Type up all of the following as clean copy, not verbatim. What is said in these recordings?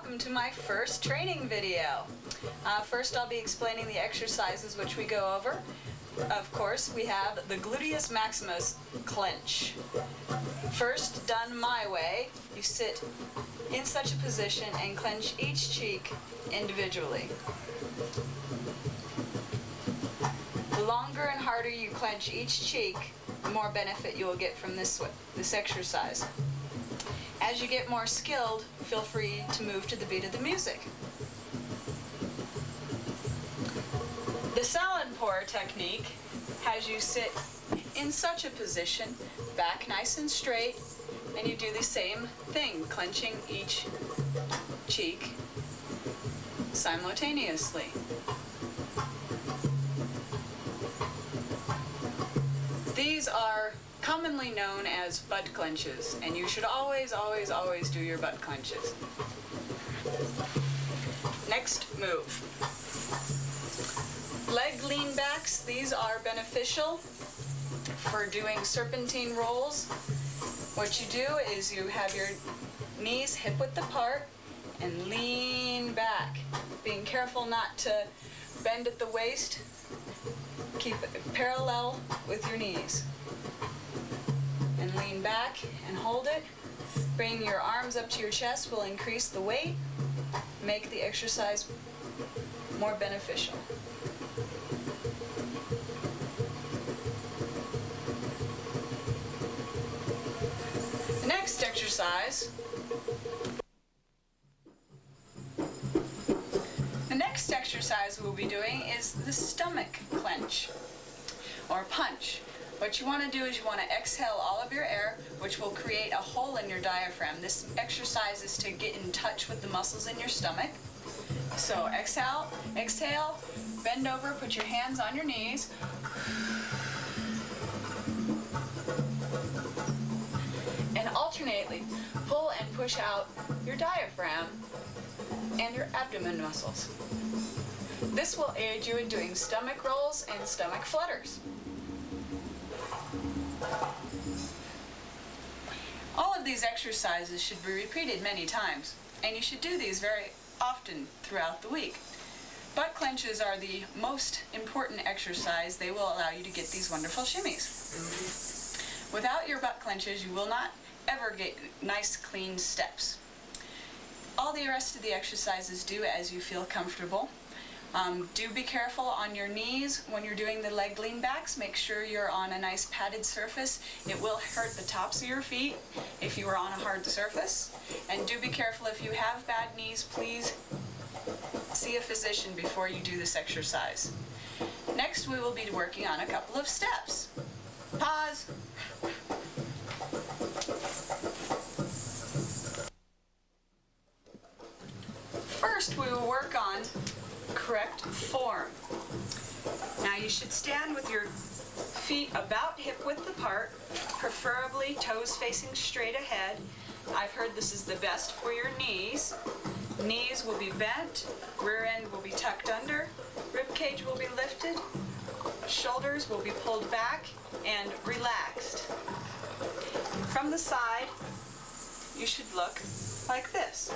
welcome to my first training video. First I'll be explaining the exercises which we go over. Of course, we have the gluteus maximus clench. First, done my way, you sit in such a position and clench each cheek individually. The longer and harder you clench each cheek, the more benefit you will get from this exercise. As you get more skilled, feel free to move to the beat of the music. The salad pour technique has you sit in such a position, back nice and straight, and you do the same thing, clenching each cheek simultaneously. These are commonly known as butt clenches, and you should always do your butt clenches. Next move. Leg lean backs. These are beneficial for doing serpentine rolls. What you do is you have your knees hip width apart and lean back, being careful not to bend at the waist. Keep it parallel with your knees. And lean back and hold it. Bring your arms up to your chest will increase the weight, make the exercise more beneficial. The next exercise we'll be doing is the stomach clench or punch. What you want to do is you want to exhale all of your air, which will create a hole in your diaphragm. This exercise is to get in touch with the muscles in your stomach. So exhale, exhale, bend over, put your hands on your knees. And alternately pull and push out your diaphragm and your abdomen muscles. This will aid you in doing stomach rolls and stomach flutters. All of these exercises should be repeated many times, and you should do these very often throughout the week. Butt clenches are the most important exercise. They will allow you to get these wonderful shimmies. Without your butt clenches, you will not ever get nice, clean steps. All the rest of the exercises do as you feel comfortable. Do be careful on your knees when you're doing the leg lean backs. Make sure you're on a nice padded surface. It will hurt the tops of your feet if you are on a hard surface. And do be careful if you have bad knees, please see a physician before you do this exercise. Next, we will be working on a couple of steps. Pause. First, we will work on correct form. Now you should stand with your feet about hip width apart, preferably toes facing straight ahead. I've heard this is the best for your knees. Knees will be bent, rear end will be tucked under, rib cage will be lifted, shoulders will be pulled back and relaxed. From the side, you should look like this.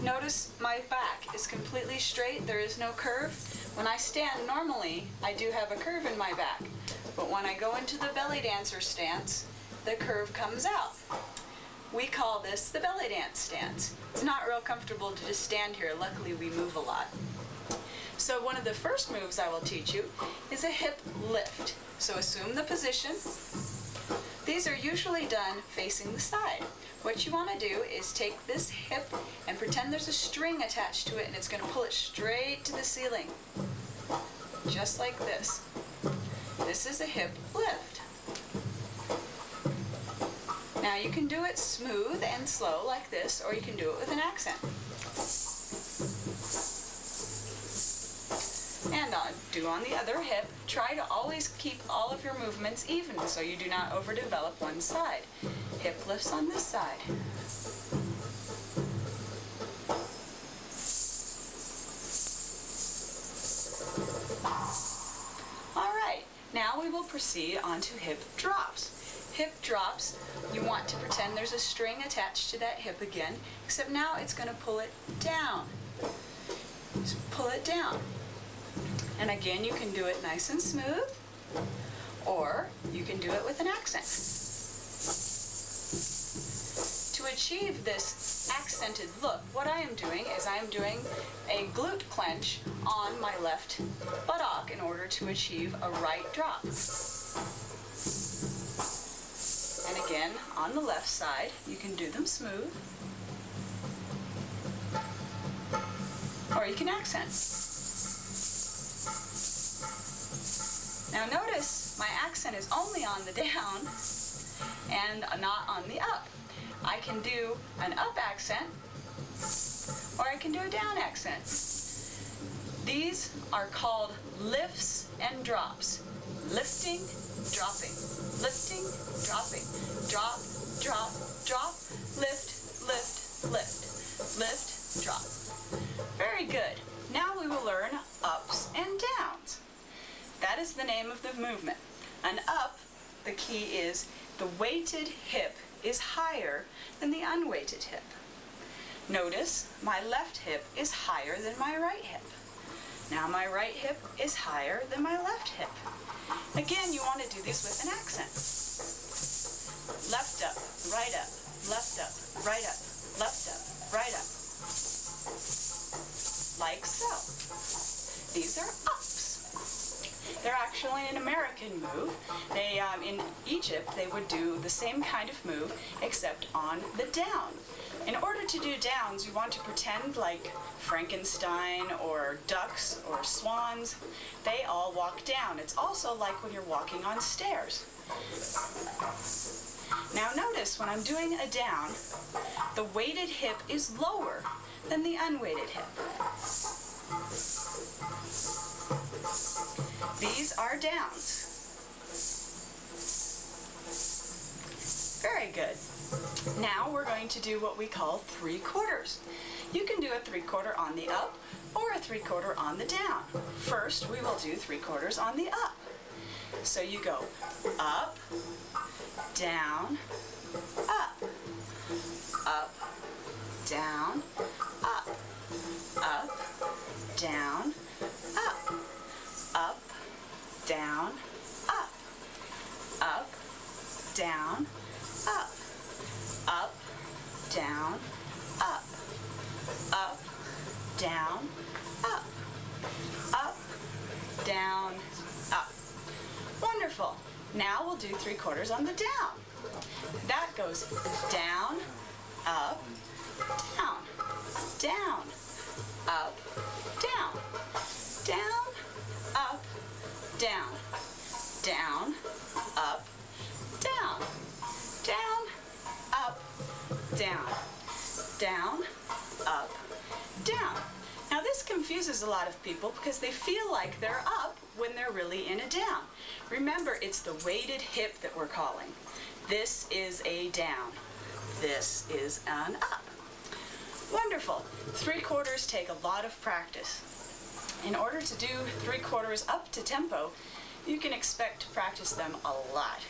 Notice my back is completely straight, there is no curve. When I stand normally, I do have a curve in my back, but when I go into the belly dancer stance, the curve comes out. We call this the belly dance stance. It's not real comfortable to just stand here. Luckily, we move a lot. So one of the first moves I will teach you is a hip lift. So assume the position. These are usually done facing the side. What you want to do is take this hip and pretend there's a string attached to it, and it's going to pull it straight to the ceiling. Just like this. This is a hip lift. Now you can do it smooth and slow like this, or you can do it with an accent. And do on the other hip. Try to always keep all of your movements even so you do not overdevelop one side. Hip lifts on this side. All right, now we will proceed on to hip drops. hip drops, you want to pretend there's a string attached to that hip again, except now it's going to pull it down. Just pull it down. And again, you can do it nice and smooth, or you can do it with an accent. To achieve this accented look, what I am doing is I am doing a glute clench on my left buttock in order to achieve a right drop. And again, on the left side, you can do them smooth, or you can accent. Now notice my accent is only on the down and not on the up. I can do an up accent, or I can do a down accent. These are called lifts and drops. Lifting, dropping. Lifting, dropping. Drop, drop, drop. Lift, lift, lift. Lift, drop. Very good. Now we will learn ups and downs. That is the name of the movement. An up, the key is the weighted hip is higher than the unweighted hip. Notice my left hip is higher than my right hip. Now my right hip is higher than my left hip. Again, you want to do these with an accent. Left up, right up, left up, right up, left up, right up. Like so. These are ups. They're actually an American move. They, in Egypt, they would do the same kind of move, except on the down. In order to do downs, you want to pretend like Frankenstein or ducks or swans. They all walk down. It's also like when you're walking on stairs. Now notice when I'm doing a down, the weighted hip is lower than the unweighted hip. These are downs. Very good. Now we're going to do what we call 3/4. You can do a 3/4 on the up or a 3/4 on the down. First, we will do 3/4 on the up. So you go up, down, up, up, down, up, up, down, up, up, down, up, up, down, up, up, down, up, up, down, up, up, down, up. Wonderful. Now we'll do 3/4 on the down. That goes down, up, down, down, up, down, down, up, down, down, up, down, down, up, down, down, up, down. Now this confuses a lot of people because they feel like they're up when they're really in a down. Remember, it's the weighted hip that we're calling. This is a down. This is an up. Wonderful. 3/4 take a lot of practice. In order to do 3/4 up to tempo, you can expect to practice them a lot.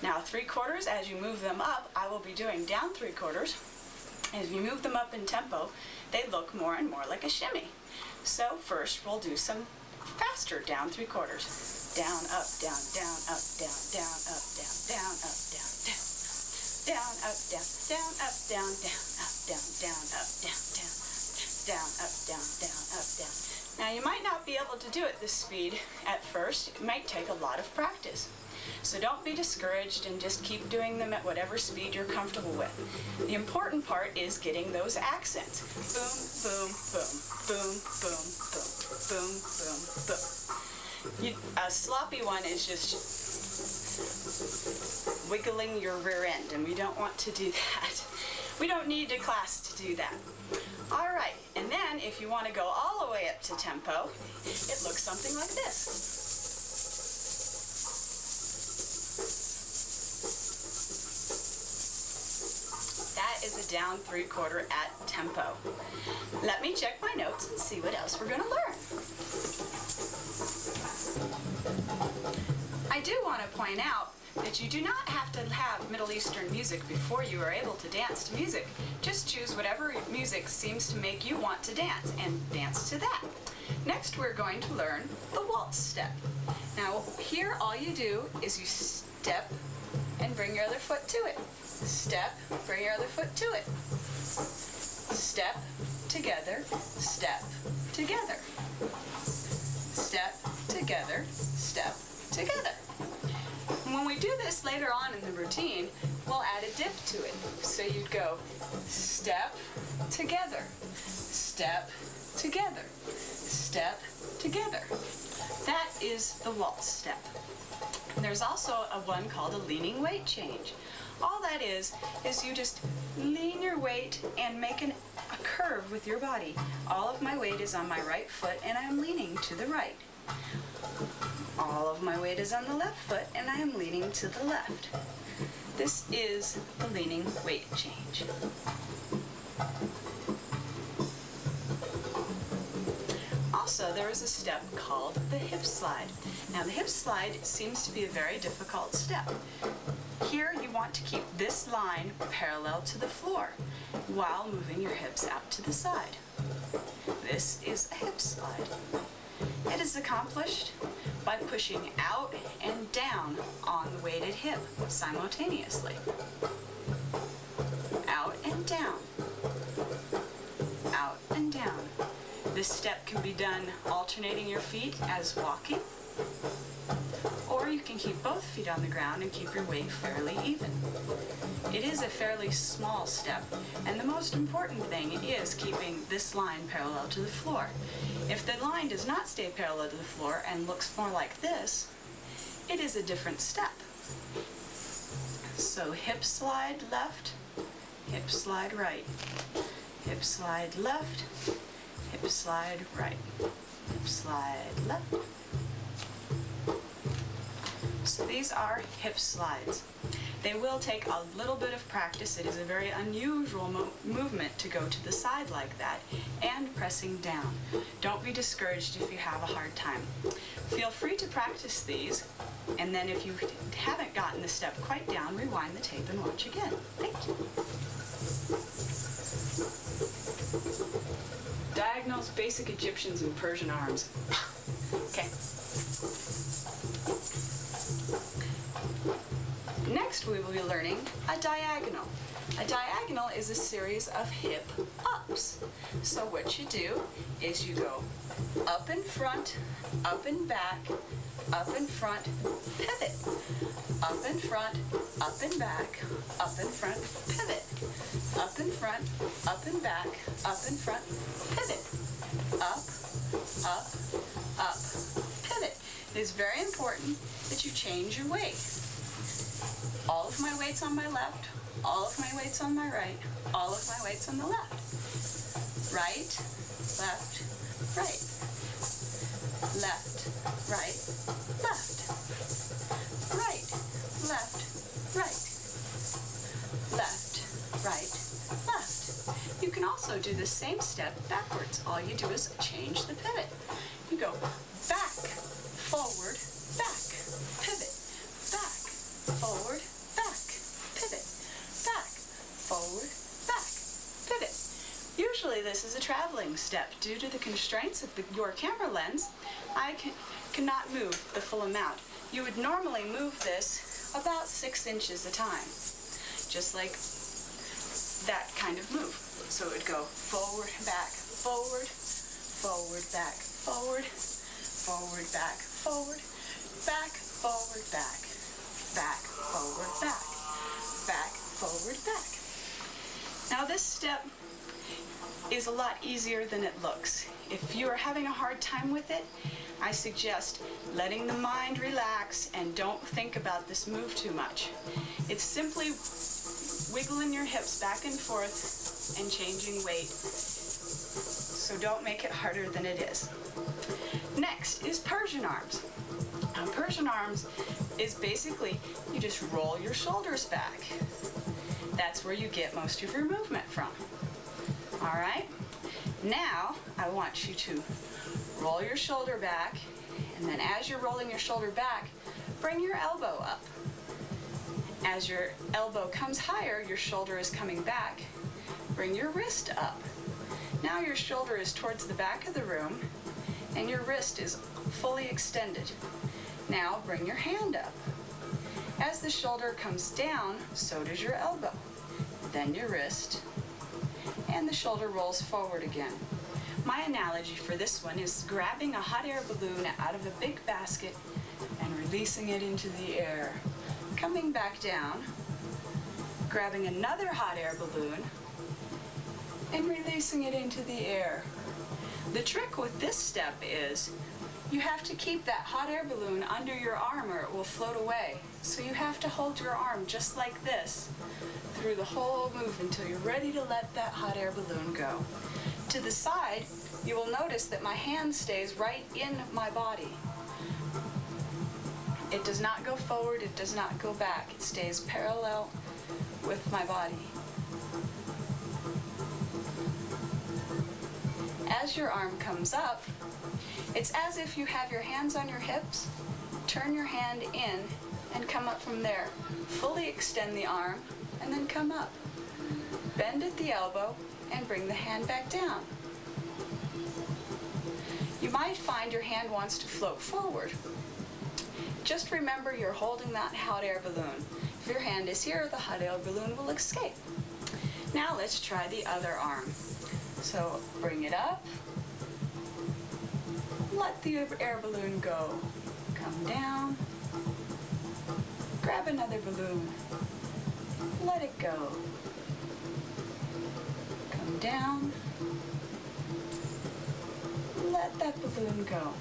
Now 3/4, as you move them up, I will be doing down 3/4. As you move them up in tempo, they look more and more like a shimmy. So first we'll do some faster down 3/4. Down, up, down, down, up, down, down, up, down, down, up, down, down. Down, up, down, down, up, down, down, up, down, down, up, down, down, down, up, down, down, up, down. Now you might not be able to do it this speed at first. It might take a lot of practice. So don't be discouraged and just keep doing them at whatever speed you're comfortable with. The important part is getting those accents. Boom, boom, boom, boom, boom, boom, boom, boom, boom. A sloppy one is just wiggling your rear end, and we don't want to do that. We don't need a class to do that. All right, and then if you want to go all the way up to tempo, it looks something like this. That is a down 3/4 at tempo. Let me check my notes and see what else we're going to learn. I do want to point out that you do not have to have Middle Eastern music before you are able to dance to music. Just choose whatever music seems to make you want to dance and dance to that. Next, we're going to learn the waltz step. Now, here all you do is you step and bring your other foot to it. Step, bring your other foot to it. Step, together, step, together. Step, together, step, together. And when we do this later on in the routine, we'll add a dip to it. So you'd go step, together, step, together, step, together. That is the waltz step. And there's also a one called a leaning weight change. All that is you just lean your weight and make a curve with your body. All of my weight is on my right foot and I'm leaning to the right. All of my weight is on the left foot and I am leaning to the left. This is the leaning weight change. Also, there is a step called the hip slide. Now, the hip slide seems to be a very difficult step. Here, you want to keep this line parallel to the floor while moving your hips out to the side. This is a hip slide. It is accomplished by pushing out and down on the weighted hip simultaneously. Out and down. Out and down. This step can be done alternating your feet as walking, or you can keep both feet on the ground and keep your weight fairly even. It is a fairly small step, and the most important thing is keeping this line parallel to the floor. If the line does not stay parallel to the floor and looks more like this, it is a different step. So hip slide left, hip slide right, hip slide left, hip slide right, hip slide left. So these are hip slides. They will take a little bit of practice. It is a very unusual movement to go to the side like that and pressing down. Don't be discouraged if you have a hard time. Feel free to practice these, and then if you haven't gotten the step quite down, rewind the tape and watch again. Thank you. Diagonals, basic Egyptians, and Persian arms. Okay. Next, we will be learning a diagonal. A diagonal is a series of hip ups. So what you do is you go up in front, up and back, up in front, pivot. Up in front, up and back, up in front, pivot. Up in front, up and back, up in front, pivot. Up, up, up, pivot. It is very important that you change your weight. All of my weight's on my left, all of my weight's on my right, all of my weight's on the left. Right, left, right. Left, right, left. Right, left, right. Left, right, left. You can also do the same step backwards. All you do is change the pivot. You go back, forward, back, pivot, back, forward, back, pivot, back, forward, back, pivot. Usually this is a traveling step. Due to the constraints of your camera lens, I cannot move the full amount. You would normally move this about 6 inches a time, just like that kind of move. So it would go forward, back, forward, forward, back, forward, forward, back, forward, back, forward, back, back, forward, back, back, forward, back. Now this step is a lot easier than it looks. If you are having a hard time with it, I suggest letting the mind relax and don't think about this move too much. It's simply wiggling your hips back and forth and changing weight. So don't make it harder than it is. Next is Persian arms. Now, Persian arms is basically you just roll your shoulders back. That's where you get most of your movement from. All right? Now, I want you to roll your shoulder back, and then as you're rolling your shoulder back, bring your elbow up. As your elbow comes higher, your shoulder is coming back. Bring your wrist up. Now your shoulder is towards the back of the room and your wrist is fully extended. Now bring your hand up. As the shoulder comes down, so does your elbow. Then your wrist, and the shoulder rolls forward again. My analogy for this one is grabbing a hot air balloon out of a big basket and releasing it into the air. Coming back down, grabbing another hot air balloon, and releasing it into the air. The trick with this step is you have to keep that hot air balloon under your arm or it will float away. So you have to hold your arm just like this through the whole move until you're ready to let that hot air balloon go. To the side, you will notice that my hand stays right in my body. It does not go forward, it does not go back. It stays parallel with my body. As your arm comes up, it's as if you have your hands on your hips, turn your hand in, and come up from there. Fully extend the arm, and then come up. Bend at the elbow, and bring the hand back down. You might find your hand wants to float forward. Just remember you're holding that hot air balloon. If your hand is here, the hot air balloon will escape. Now let's try the other arm. So bring it up. Let the air balloon go. Come down. Grab another balloon. Let it go. Come down. Let that balloon go.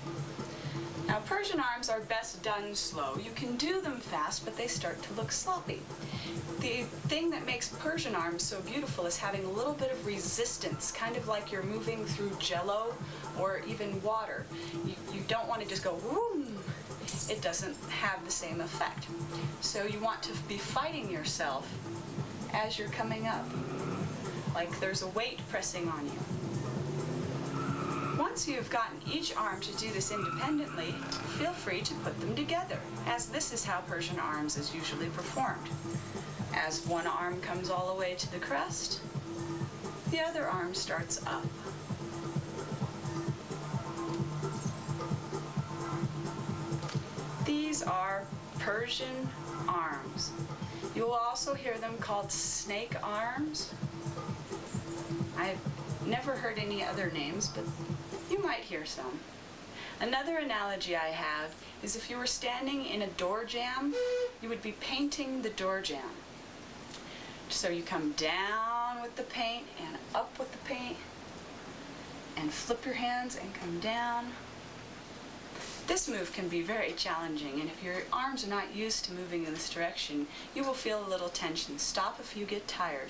Now, Persian arms are best done slow. You can do them fast, but they start to look sloppy. The thing that makes Persian arms so beautiful is having a little bit of resistance, kind of like you're moving through jello or even water. You don't want to just go, whoom. It doesn't have the same effect. So you want to be fighting yourself as you're coming up, like there's a weight pressing on you. Once you've gotten each arm to do this independently, feel free to put them together, as this is how Persian arms is usually performed. As one arm comes all the way to the crest, the other arm starts up. These are Persian arms. You will also hear them called snake arms. I've never heard any other names, but you might hear some. Another analogy I have is if you were standing in a door jamb, you would be painting the door jamb. So you come down with the paint and up with the paint and flip your hands and come down. This move can be very challenging, and if your arms are not used to moving in this direction, you will feel a little tension. Stop if you get tired.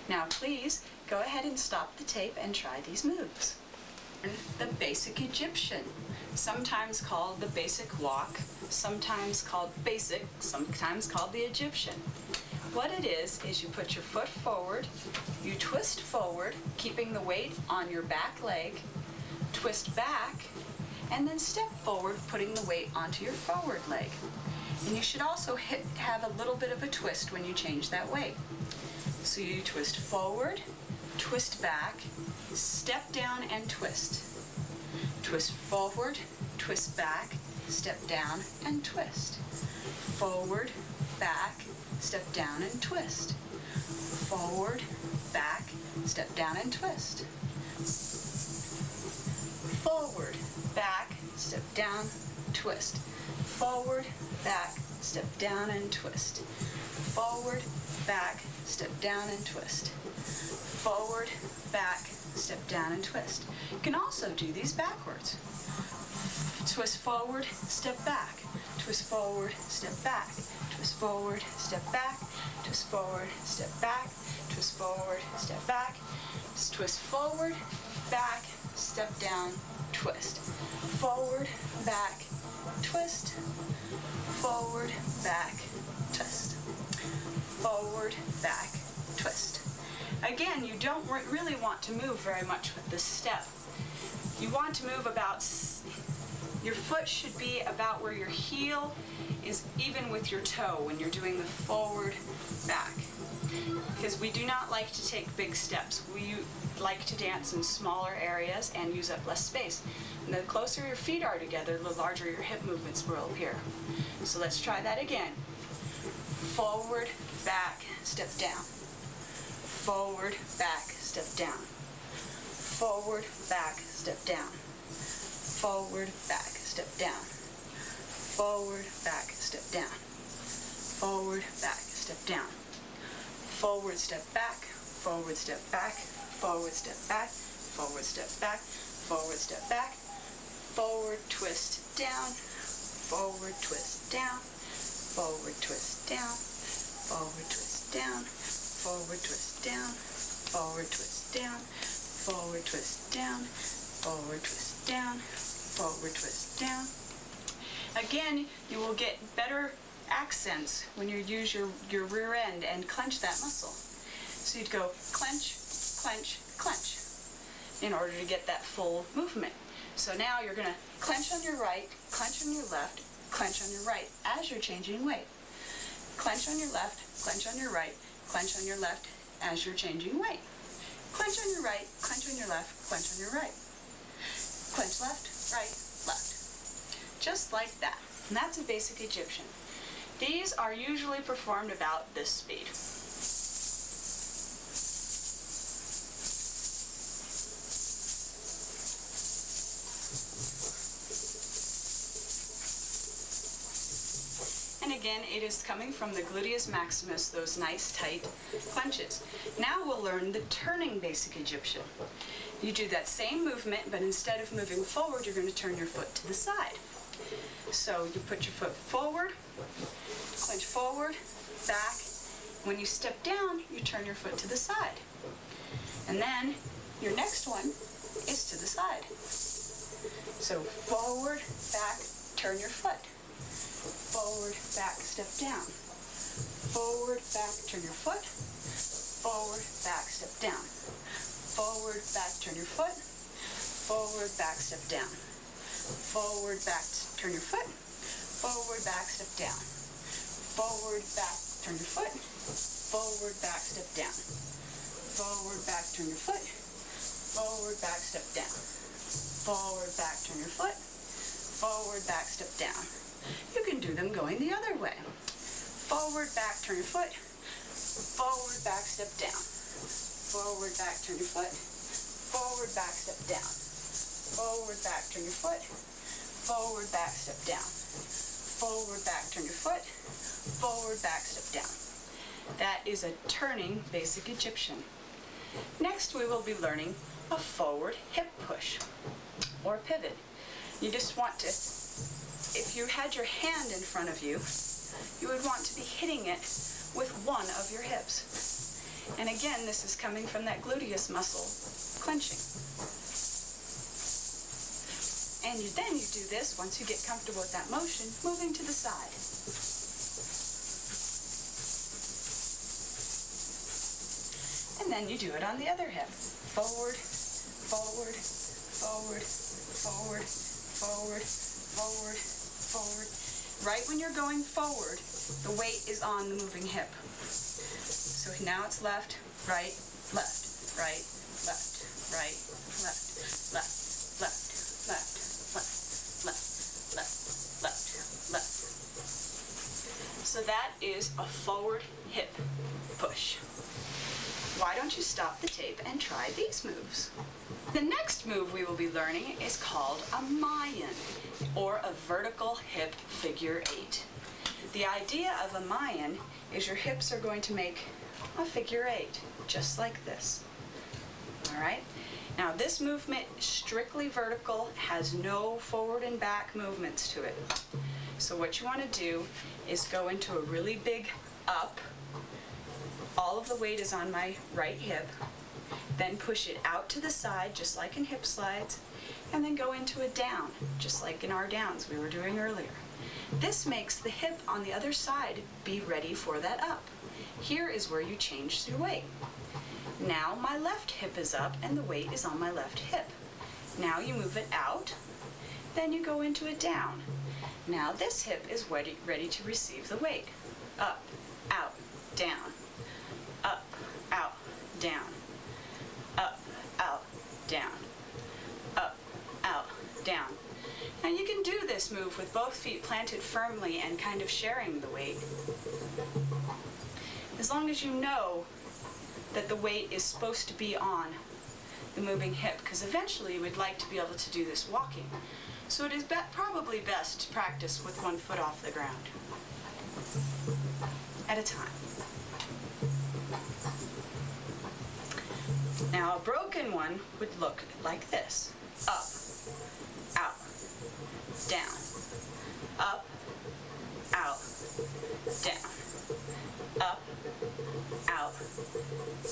Now please, go ahead and stop the tape and try these moves. The basic Egyptian, sometimes called the basic walk, sometimes called basic, sometimes called the Egyptian. What it is you put your foot forward, you twist forward, keeping the weight on your back leg, twist back, and then step forward, putting the weight onto your forward leg. And you should also have a little bit of a twist when you change that weight. So you twist forward, twist back, step down and twist. Twist forward, twist back, step down and twist. Forward, back, step down and twist. Forward, back, step down and twist. Forward, back, step down, twist. Forward, back, step down and twist. Forward, back, step down and twist. Forward, back, step down and twist. You can also do these backwards. Twist forward, step back. Twist forward, step back. Twist forward, step back. Twist forward, step back. Twist forward, step back. Twist forward, back, step down, twist. Forward, back, twist. Forward, back, twist. Forward, back, twist. Again, you don't really want to move very much with this step. You want to move about Your foot should be about where your heel is even with your toe when you're doing the forward back. Because we do not like to take big steps. We like to dance in smaller areas and use up less space. And the closer your feet are together, the larger your hip movements will appear. So let's try that again. Forward, back, step down. Forward, back, step down. Forward, back, step down. Forward, back, step down. Forward, back, step down. Forward, back, step down. Forward, step back, forward, step back, forward, step back, forward, step back, forward, step back, forward, twist down, forward, twist down, forward, twist down, forward, twist down, forward, twist down, forward, twist down, forward, twist down, forward, twist down, forward, twist down. Again, you will get better accents when you use your rear end and clench that muscle. So you'd go clench, clench, clench in order to get that full movement. So now you're going to clench on your right, clench on your left, clench on your right as you're changing weight. Clench on your left, clench on your right, clench on your left as you're changing weight. Clench on your right, clench on your left, clench on your right. Clench left, right, left. Just like that. And that's a basic Egyptian. These are usually performed about this speed. And again, it is coming from the gluteus maximus, those nice tight clenches. Now we'll learn the turning basic Egyptian. You do that same movement, but instead of moving forward, you're going to turn your foot to the side. So you put your foot forward, clench forward, back. When you step down, you turn your foot to the side. And then your next one is to the side. So forward, back, turn your foot. Forward, back, step down. Forward, back, turn your foot. Forward, back, step down. Forward, back, turn your foot. Forward, back, step down. Forward, back, turn your foot. Forward, back, step down. Forward, back, turn your foot. Forward, back, step down. Forward, back, turn your foot. Forward, back, step down. Forward, back, turn your foot. Forward, back, step down. You can do them going the other way. Forward, back, turn your foot. Forward, back, step down. Forward, back, turn your foot. Forward, back, step down. Forward, back, turn your foot. Forward, back, step down. Forward, back, turn your foot. Forward, back, step down. That is a turning basic Egyptian. Next, we will be learning a forward hip push or pivot. You just want to, if you had your hand in front of you, you would want to be hitting it with one of your hips. And again, this is coming from that gluteus muscle clenching. And then you do this once you get comfortable with that motion, moving to the side. And then you do it on the other hip. Forward, forward, forward, forward, forward, forward, forward. Right when you're going forward, the weight is on the moving hip. So now it's left, right, left, right, left, right, left, left, left, left, left, left, left, left, left. So that is a forward hip push. Why don't you stop the tape and try these moves? The next move we will be learning is called a Mayan, or a vertical hip figure 8. The idea of a Mayan is your hips are going to make a figure 8, just like this. All right? Now this movement is strictly vertical, has no forward and back movements to it. So what you want to do is go into a really big up. All of the weight is on my right hip. Then push it out to the side, just like in hip slides, and then go into a down, just like in our downs we were doing earlier. This makes the hip on the other side be ready for that up. Here is where you change your weight. Now my left hip is up and the weight is on my left hip. Now you move it out, Then you go into a down. Now this hip is ready to receive the weight. Up, out, down. Up, out, down. Up, out, down. Up, out, down. Now you can do this move with both feet planted firmly and kind of sharing the weight. As long as you know that the weight is supposed to be on the moving hip, because eventually we'd like to be able to do this walking. So it is probably best to practice with one foot off the ground at a time. Now a broken one would look like this. Up, out, down. Up, out, down. Up, out,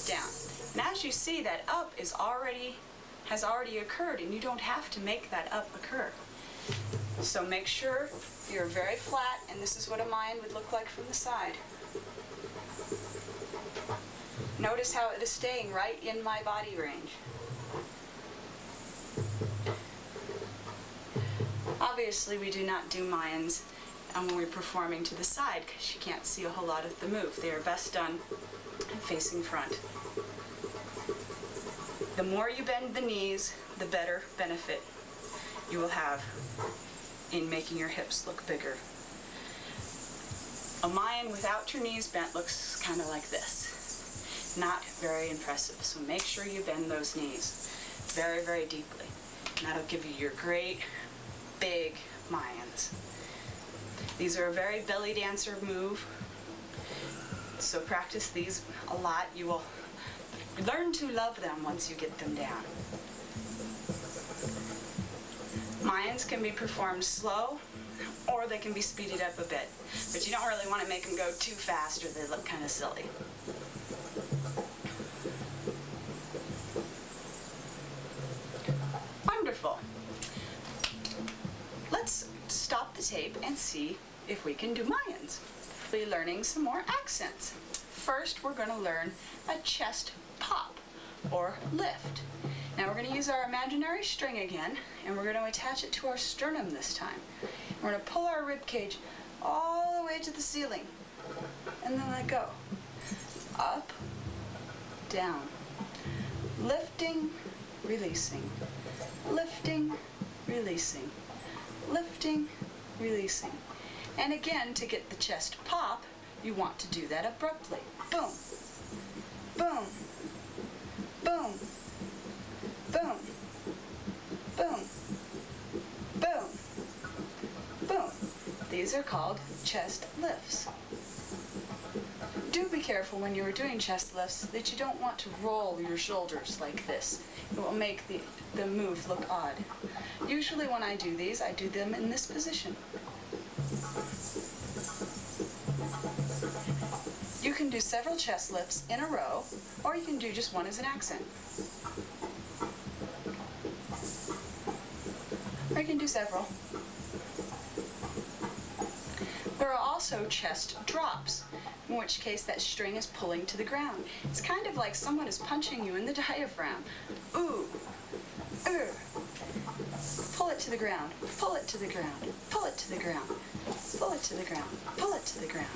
down. And as you see, that up has already occurred, and you don't have to make that up occur. So make sure you're very flat, and this is what a Mayan would look like from the side. Notice how it is staying right in my body range. Obviously, we do not do Mayans when we're performing to the side, because you can't see a whole lot of the move. They are best done facing front. The more you bend the knees, the better benefit you will have in making your hips look bigger. A Mayan without your knees bent looks kind of like this. Not very impressive, so make sure you bend those knees very, very deeply. And that'll give you your great, big Mayans. These are a very belly dancer move, so practice these a lot. You will learn to love them once you get them down. Mayans can be performed slow, or they can be speeded up a bit, but you don't really want to make them go too fast or they look kind of silly. Wonderful. Let's stop the tape and see if we can do Mayans. We'll be learning some more accents. First, we're going to learn a chest pop or lift. Now we're going to use our imaginary string again, and we're going to attach it to our sternum this time. We're going to pull our rib cage all the way to the ceiling, and then let go. Up, down, lifting, releasing, lifting, releasing, lifting, releasing. And again, to get the chest pop, you want to do that abruptly. Boom, boom, boom, boom, boom, boom, boom. These are called chest lifts. Do be careful when you are doing chest lifts that you don't want to roll your shoulders like this. It will make the move look odd. Usually when I do these, I do them in this position. You can do several chest lifts in a row, or you can do just one as an accent. Or you can do several. There are also chest drops, in which case that string is pulling to the ground. It's kind of like someone is punching you in the diaphragm. Ooh, pull it to the ground, pull it to the ground, pull it to the ground, pull it to the ground, pull it to the ground,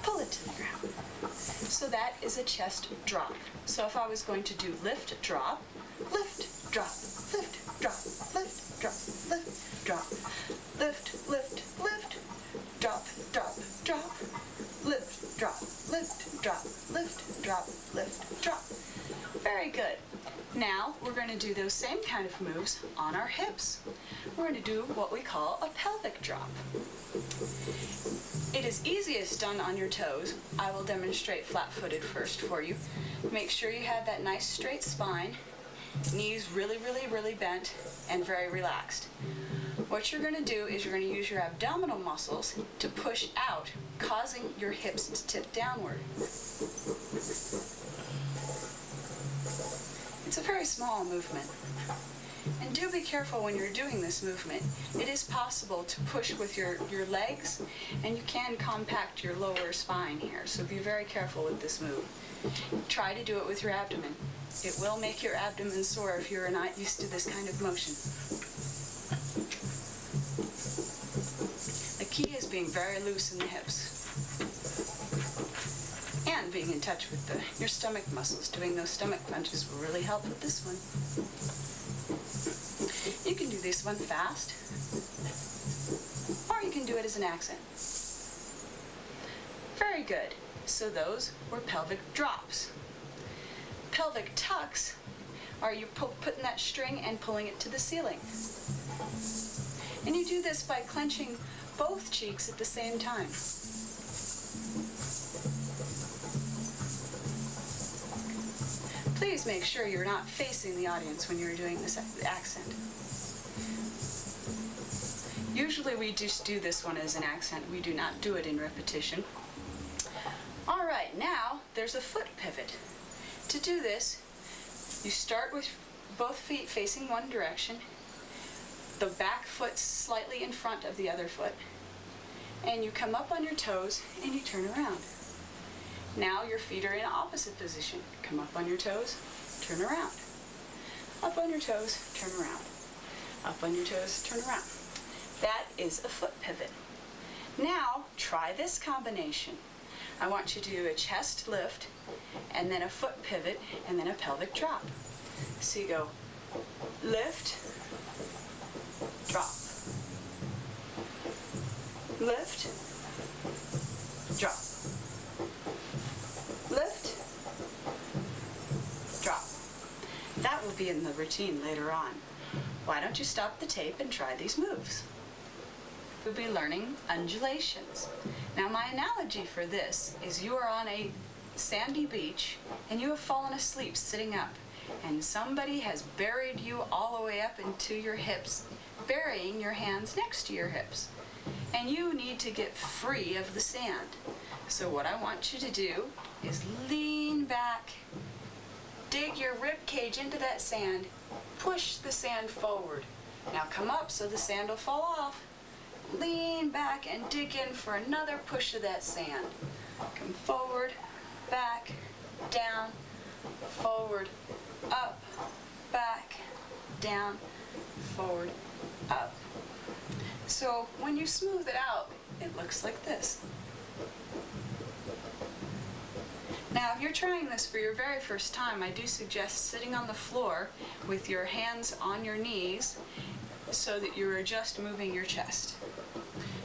pull it to the ground. So that is a chest drop. So if I was going to do lift, drop, lift, drop, lift, drop, lift, drop, lift, drop, lift, lift, lift, drop, drop, drop, lift, drop, lift, drop, lift, drop, lift, drop. Very good. Now we're going to do those same kind of moves on our hips. We're going to do what we call a pelvic drop. It is easiest done on your toes. I will demonstrate flat-footed first for you. Make sure you have that nice straight spine, knees really, really, really bent, and very relaxed. What you're going to do is you're going to use your abdominal muscles to push out, causing your hips to tip downward. It's a very small movement. And do be careful when you're doing this movement. It is possible to push with your legs, and you can compact your lower spine here, so be very careful with this move. Try to do it with your abdomen. It will make your abdomen sore if you're not used to this kind of motion. being very loose in the hips. And being in touch with your stomach muscles. Doing those stomach punches will really help with this one. You can do this one fast, or you can do it as an accent. Very good. So those were pelvic drops. Pelvic tucks are you putting that string and pulling it to the ceiling. And you do this by clenching both cheeks at the same time. Please make sure you're not facing the audience when you're doing this accent. Usually we just do this one as an accent. We do not do it in repetition. All right, now there's a foot pivot. To do this, you start with both feet facing one direction, the back foot slightly in front of the other foot, and you come up on your toes and you turn around. Now your feet are in opposite position. Come up on your toes, turn around. Up on your toes, turn around. Up on your toes, turn around. That is a foot pivot. Now try this combination. I want you to do a chest lift, and then a foot pivot, and then a pelvic drop. So you go lift, drop, lift, drop, lift, drop. That will be in the routine later on. Why don't you stop the tape and try these moves? We'll be learning undulations. Now my analogy for this is you are on a sandy beach and you have fallen asleep sitting up, and somebody has buried you all the way up into your hips, burying your hands next to your hips. And you need to get free of the sand. So what I want you to do is lean back, dig your rib cage into that sand, push the sand forward. Now come up so the sand will fall off. Lean back and dig in for another push of that sand. Come forward, back, down, forward, up, back, down, forward, up. So when you smooth it out, it looks like this. Now, if you're trying this for your very first time, I do suggest sitting on the floor with your hands on your knees so that you're just moving your chest.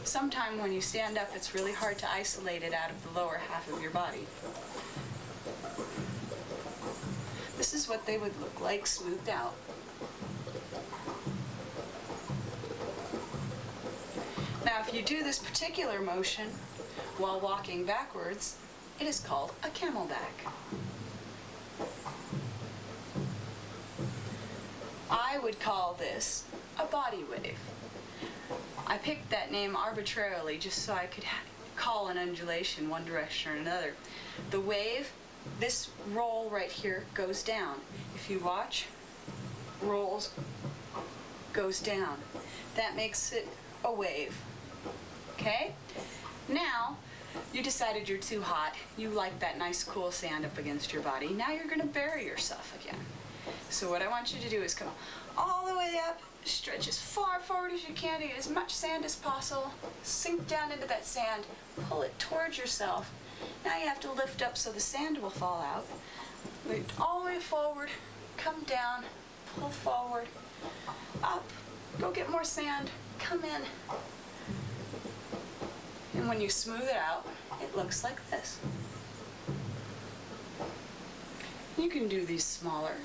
Sometime when you stand up, it's really hard to isolate it out of the lower half of your body. This is what they would look like smoothed out. Now, if you do this particular motion while walking backwards, it is called a camelback. I would call this a body wave. I picked that name arbitrarily just so I could call an undulation one direction or another. The wave, this roll right here, goes down. If you watch, rolls, goes down. That makes it a wave. Okay? Now, you decided you're too hot. You like that nice cool sand up against your body. Now you're going to bury yourself again. So what I want you to do is come all the way up, stretch as far forward as you can to get as much sand as possible, sink down into that sand, pull it towards yourself. Now you have to lift up so the sand will fall out. Lift all the way forward, come down, pull forward, up, go get more sand, come in. And when you smooth it out, it looks like this. You can do these smaller,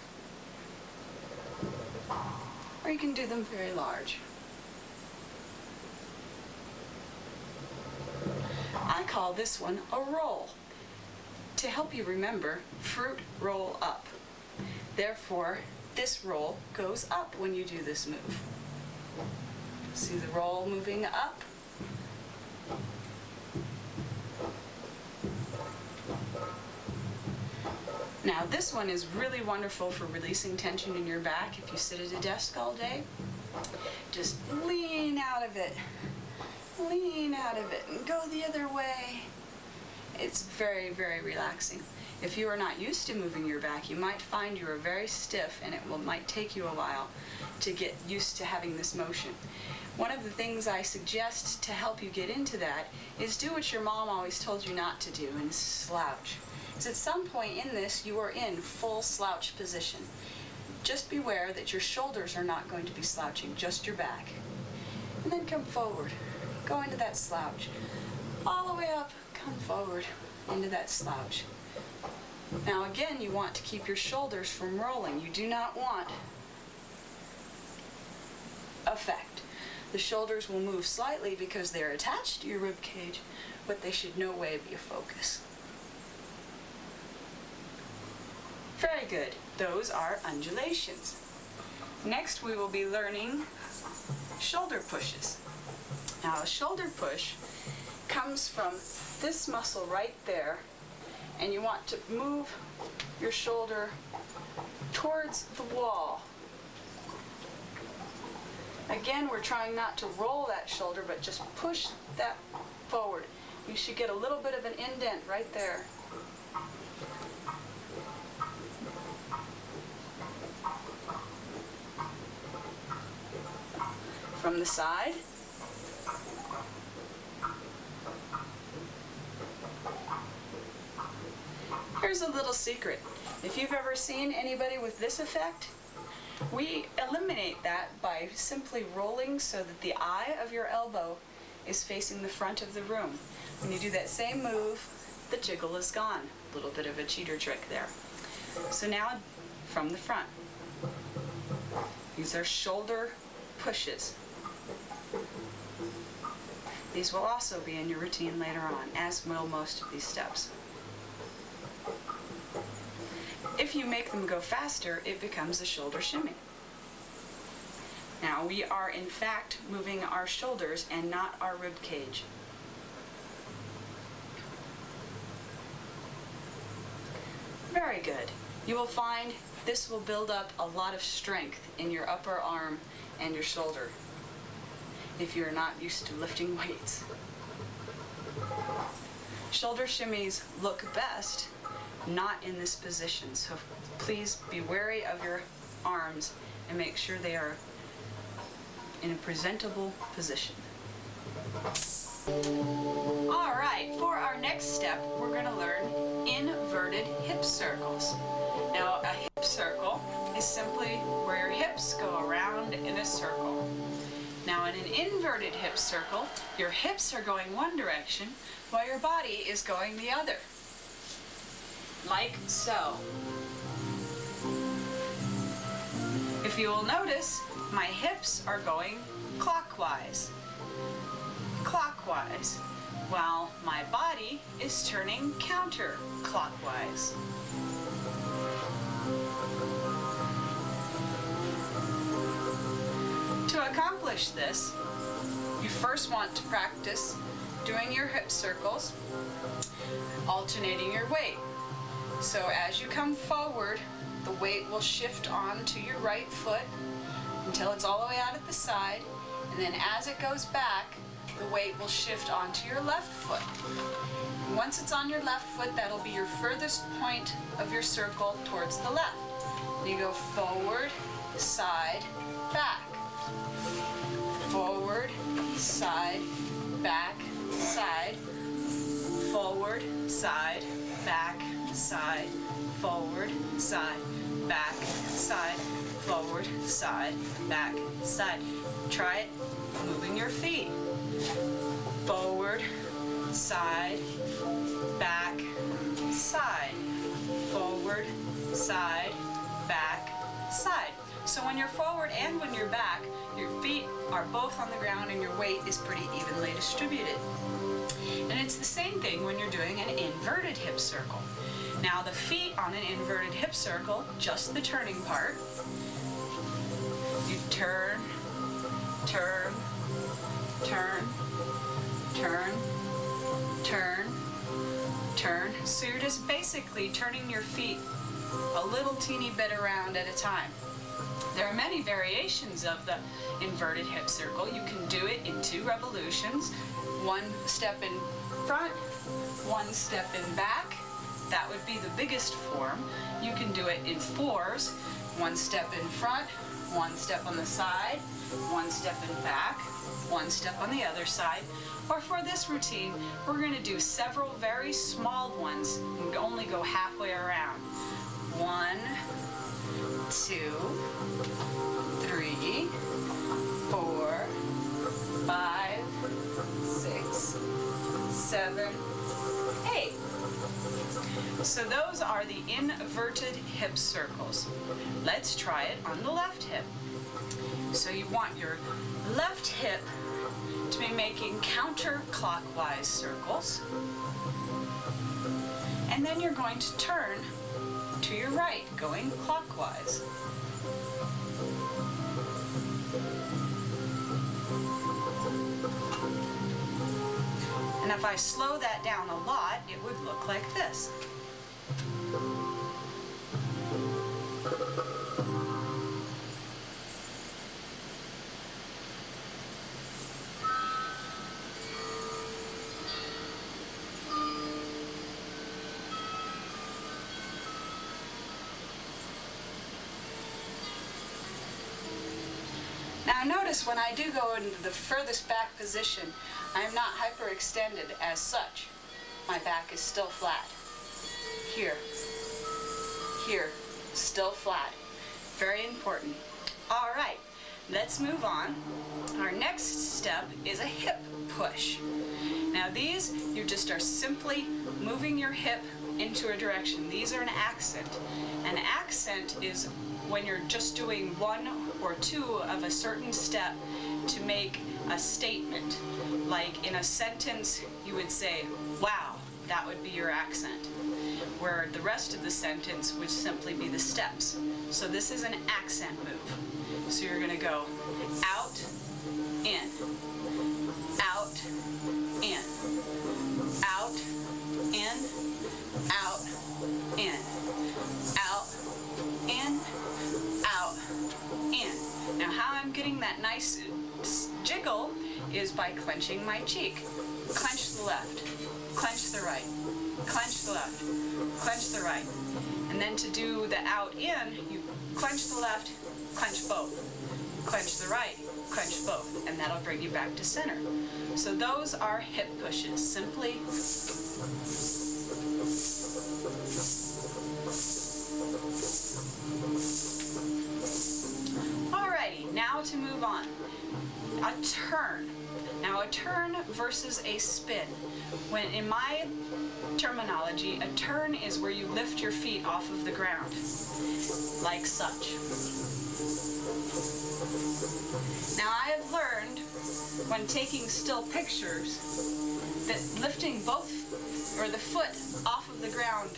or you can do them very large. I call this one a roll. To help you remember, fruit roll up. Therefore, this roll goes up when you do this move. See the roll moving up? Now this one is really wonderful for releasing tension in your back if you sit at a desk all day. Just lean out of it, and go the other way. It's very, very relaxing. If you are not used to moving your back, you might find you are very stiff and it might take you a while to get used to having this motion. One of the things I suggest to help you get into that is do what your mom always told you not to do, and slouch. Because at some point in this, you are in full slouch position. Just beware that your shoulders are not going to be slouching, just your back. And then come forward, go into that slouch. All the way up, come forward into that slouch. Now again, you want to keep your shoulders from rolling. You do not want effect. The shoulders will move slightly because they're attached to your rib cage, but they should no way be a focus. Very good. Those are undulations. Next, we will be learning shoulder pushes. Now, a shoulder push comes from this muscle right there, and you want to move your shoulder towards the wall. Again, we're trying not to roll that shoulder, but just push that forward. You should get a little bit of an indent right there. From the side. Here's a little secret. If you've ever seen anybody with this effect, we eliminate that by simply rolling so that the eye of your elbow is facing the front of the room. When you do that same move, the jiggle is gone. A little bit of a cheater trick there. So now, from the front. These are shoulder pushes. These will also be in your routine later on, as will most of these steps. If you make them go faster, it becomes a shoulder shimmy. Now, we are in fact moving our shoulders and not our rib cage. Very good. You will find this will build up a lot of strength in your upper arm and your shoulder if you're not used to lifting weights. Shoulder shimmies look best not in this position, so please be wary of your arms and make sure they are in a presentable position. All right, for our next step, we're going to learn inverted hip circles. Now, a hip circle is simply where your hips go around in a circle. Now, in an inverted hip circle, your hips are going one direction while your body is going the other. Like so. If you will notice, my hips are going clockwise, while my body is turning counterclockwise. To accomplish this, you first want to practice doing your hip circles, alternating your weight. So as you come forward, the weight will shift onto your right foot until it's all the way out at the side, and then as it goes back, the weight will shift onto your left foot. Once it's on your left foot, that'll be your furthest point of your circle towards the left. You go forward, side, back. Forward, side, back, side. Forward, side, back, side. Forward, side, back, side. Forward, side, back, side. Try it moving your feet. Forward, side, back, side. Forward, side, back, side. So when you're forward and when you're back, your feet are both on the ground and your weight is pretty evenly distributed. And it's the same thing when you're doing an inverted hip circle. Now the feet on an inverted hip circle, just the turning part, you turn, turn, turn, turn, turn, turn. So you're just basically turning your feet a little teeny bit around at a time. There are many variations of the inverted hip circle. You can do it in 2 revolutions, 1 step in front, 1 step in back. that would be the biggest form. You can do it in fours, one step in front, one step on the side, one step in back, one step on the other side. Or for this routine, we're going to do several very small ones and only go halfway around. 1, 2, 3, 4, 5, 6, 7, 8. So those are the inverted hip circles. Let's try it on the left hip. So you want your left hip to be making counterclockwise circles. And then you're going to turn to your right, going clockwise. And if I slow that down a lot, it would look like this. Now notice when I do go into the furthest back position, I am not hyperextended as such. My back is still flat. Here, here, still flat. Very important. All right, let's move on. Our next step is a hip push. Now these, you just are simply moving your hip into a direction. These are an accent. An accent is when you're just doing one or two of a certain step to make a statement. Like in a sentence, you would say, wow, that would be your accent. Where the rest of the sentence would simply be the steps. So this is an accent move. So you're gonna go out, in, out, in, out, in, out, in, out, in, out, in. Now how I'm getting that nice jiggle is by clenching my cheek. Clench the left, clench the right, clench the left, clench the right. And then to do the out in, you clench the left, clench both, clench the right, clench both, and that'll bring you back to center. So those are hip pushes. Simply alrighty, now to move on. A turn. Now a turn versus a spin. When in my terminology, a turn is where you lift your feet off of the ground, like such. Now I have learned when taking still pictures that lifting both or the foot off of the ground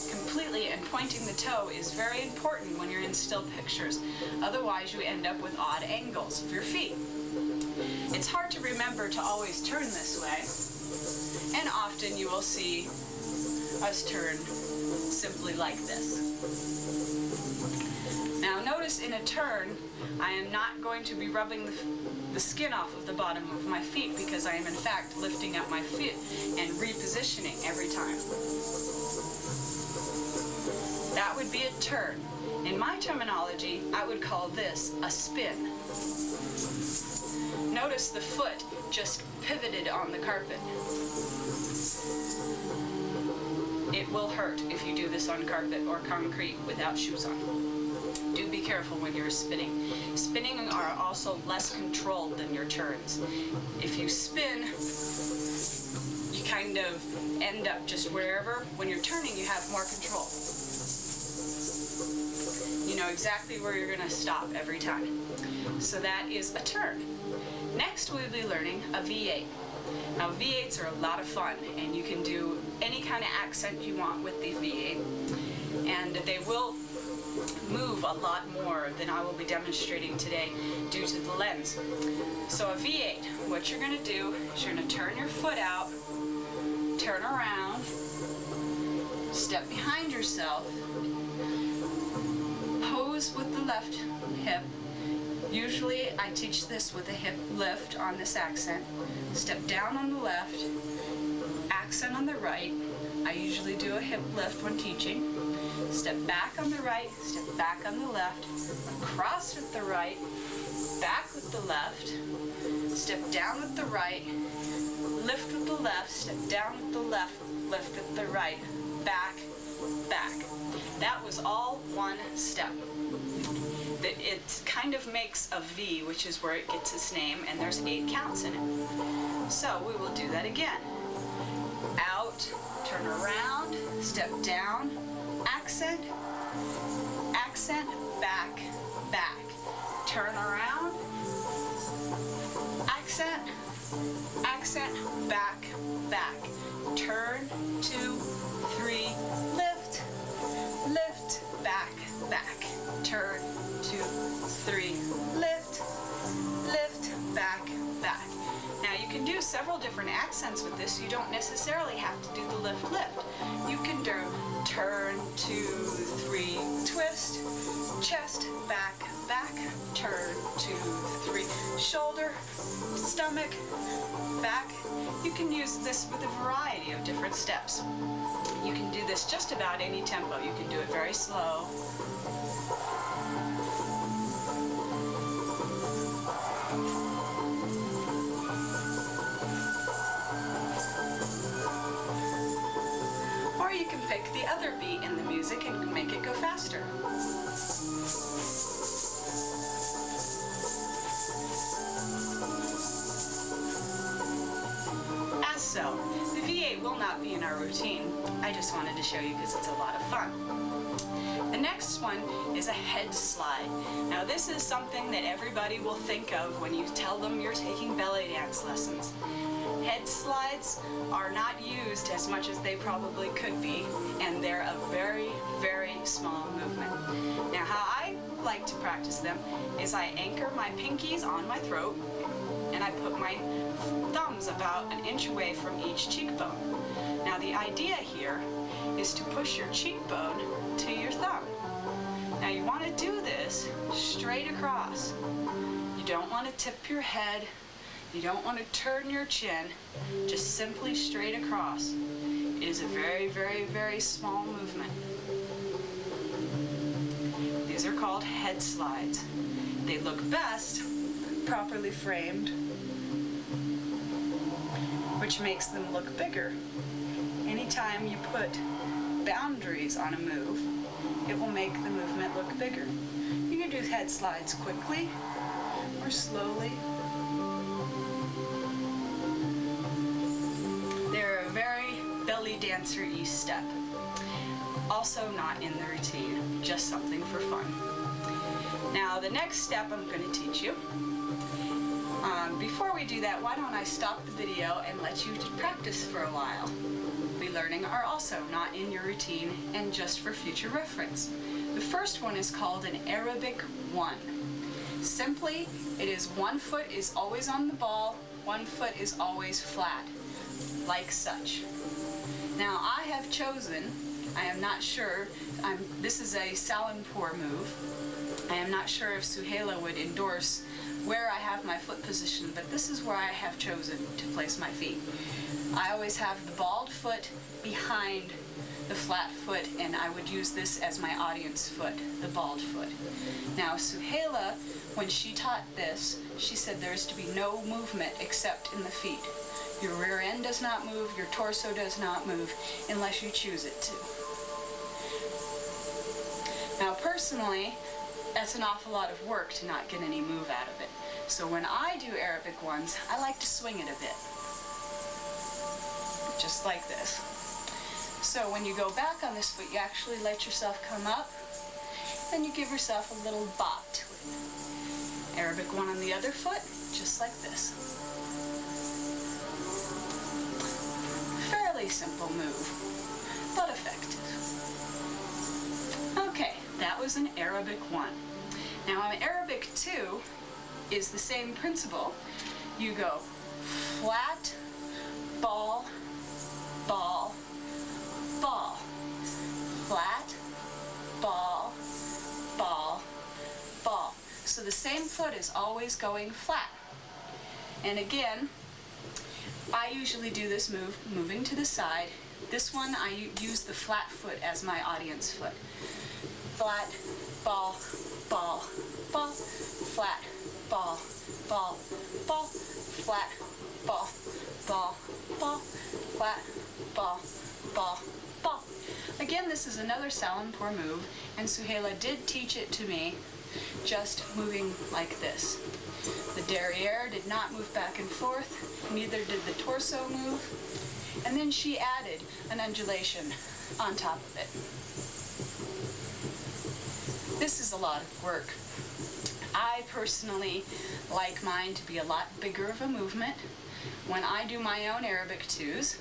completely and pointing the toe is very important when you're in still pictures. Otherwise you end up with odd angles of your feet. It's hard to remember to always turn this way, and often you will see us turn simply like this. Now notice in a turn, I am not going to be rubbing the skin off of the bottom of my feet because I am in fact lifting up my feet and repositioning every time. That would be a turn. In my terminology, I would call this a spin. Notice the foot just pivoted on the carpet. It will hurt if you do this on carpet or concrete without shoes on. Do be careful when you're spinning. Spinning are also less controlled than your turns. If you spin, you kind of end up just wherever. When you're turning, you have more control. You know exactly where you're going to stop every time. So that is a turn. Next we'll be learning a V8. Now V8s are a lot of fun, and you can do any kind of accent you want with the V8. And they will move a lot more than I will be demonstrating today due to the lens. So a V8, what you're going to do is you're going to turn your foot out, turn around, step behind yourself, pose with the left hip. Usually I teach this with a hip lift on this accent. Step down on the left, accent on the right, I usually do a hip lift when teaching. Step back on the right, step back on the left, cross with the right, back with the left, step down with the right, lift with the left, step down with the left, lift with the right, back, back. That was all one step. It kind of makes a V, which is where it gets its name, and there's 8 counts in it. So we will do that again. Out, turn around, step down, accent, accent, back, back. Turn around, accent, accent, back, back. Turn, 2, 3, lift, lift, back, back. Turn, 2, 3, lift, lift, back, back. Now you can do several different accents with this. You don't necessarily have to do the lift, lift. You can do turn, 2, 3, twist, chest, back, back, turn, 2, 3, shoulder, stomach, back. You can use this with a variety of different steps. You can do this just about any tempo. You can do it very slow. Or you can pick the other beat in the music and make it go faster. As so, the V8 will not be in our routine. I just wanted to show you because it's a lot of fun. The next one is a head slide. Now this is something that everybody will think of when you tell them you're taking belly dance lessons. Head slides are not used as much as they probably could be, and they're a very, very small movement. Now how I like to practice them is I anchor my pinkies on my throat, and I put my thumbs about an inch away from each cheekbone. Now the idea here is to push your cheekbone to your thumb. Now you want to do this straight across. You don't want to tip your head. You don't want to turn your chin, just simply straight across. It is a very, very, very small movement. These are called head slides. They look best properly framed, which makes them look bigger. Anytime you put boundaries on a move, it will make the movement look bigger. You can do head slides quickly or slowly. They're a very belly dancer-y step. Also not in the routine, just something for fun. Now the next step I'm going to teach you. Before we do that, why don't I stop the video and let you practice for a while. The learning are also not in your routine and just for future reference. The first one is called an Arabic 1. Simply, it is one foot is always on the ball, one foot is always flat, like such. Now I have chosen, I am not sure, this is a Salanpour move. I am not sure if Suhaila would endorse where I have my foot positioned, but this is where I have chosen to place my feet. I always have the balled foot behind the flat foot, and I would use this as my audience foot, the balled foot. Now Suhaila, when she taught this, she said there is to be no movement except in the feet. Your rear end does not move, your torso does not move, unless you choose it to. Now personally, that's an awful lot of work to not get any move out of it. So when I do Arabic 1s, I like to swing it a bit. Just like this. So when you go back on this foot, you actually let yourself come up, then you give yourself a little bop to it. Arabic 1 on the other foot, just like this. Fairly simple move, but effective. Okay, that was an Arabic 1. Now an Arabic 2 is the same principle. You go flat, ball, ball, ball. Flat, ball, ball, ball. So the same foot is always going flat. And again, I usually do this move moving to the side, This one, I use the flat foot as my audience foot. Flat, ball, ball, ball, flat, ball, ball, ball, flat, ball, ball, ball, flat, ball, ball, ball. Again, this is another Salampour move, and Suhaila did teach it to me, just moving like this. The derriere did not move back and forth, neither did the torso move, and then she added an undulation on top of it. This is a lot of work. I personally like mine to be a lot bigger of a movement. When I do my own Arabic 2s,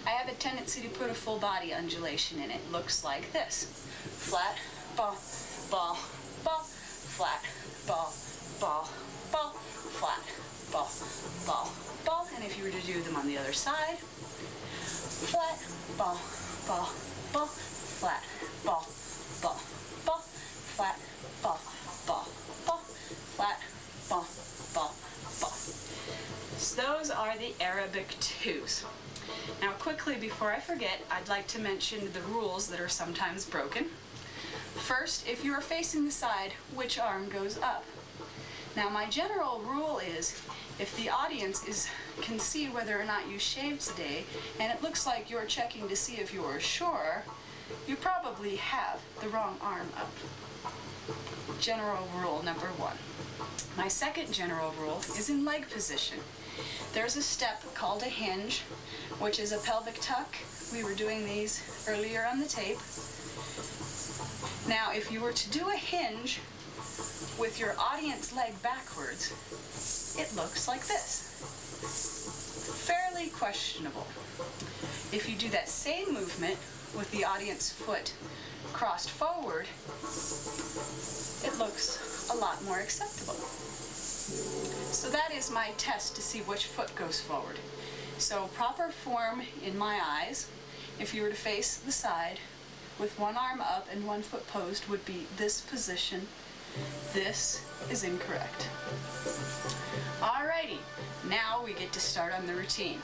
I have a tendency to put a full body undulation in it. It looks like this. Flat, ball, ball, ball, flat, ball, ball, ball, flat, ball, ball, ball. And if you were to do them on the other side, flat, ball, ball, ball, flat, ball, ball, ball, flat, ball, ball, ball, flat, ball, ball, ball. So those are the Arabic 2s. Now quickly, before I forget, I'd like to mention the rules that are sometimes broken. First, if you are facing the side, which arm goes up? Now my general rule is, if the audience can see whether or not you shaved today, and it looks like you're checking to see if you are sure, you probably have the wrong arm up. General rule number 1. My second general rule is in leg position. There's a step called a hinge, which is a pelvic tuck. We were doing these earlier on the tape. Now, if you were to do a hinge with your audience leg backwards, it looks like this. Fairly questionable. If you do that same movement with the audience foot crossed forward, it looks a lot more acceptable. So that is my test to see which foot goes forward. So proper form in my eyes, if you were to face the side with one arm up and one foot posed, would be this position. This is incorrect. Alrighty, now we get to start on the routine.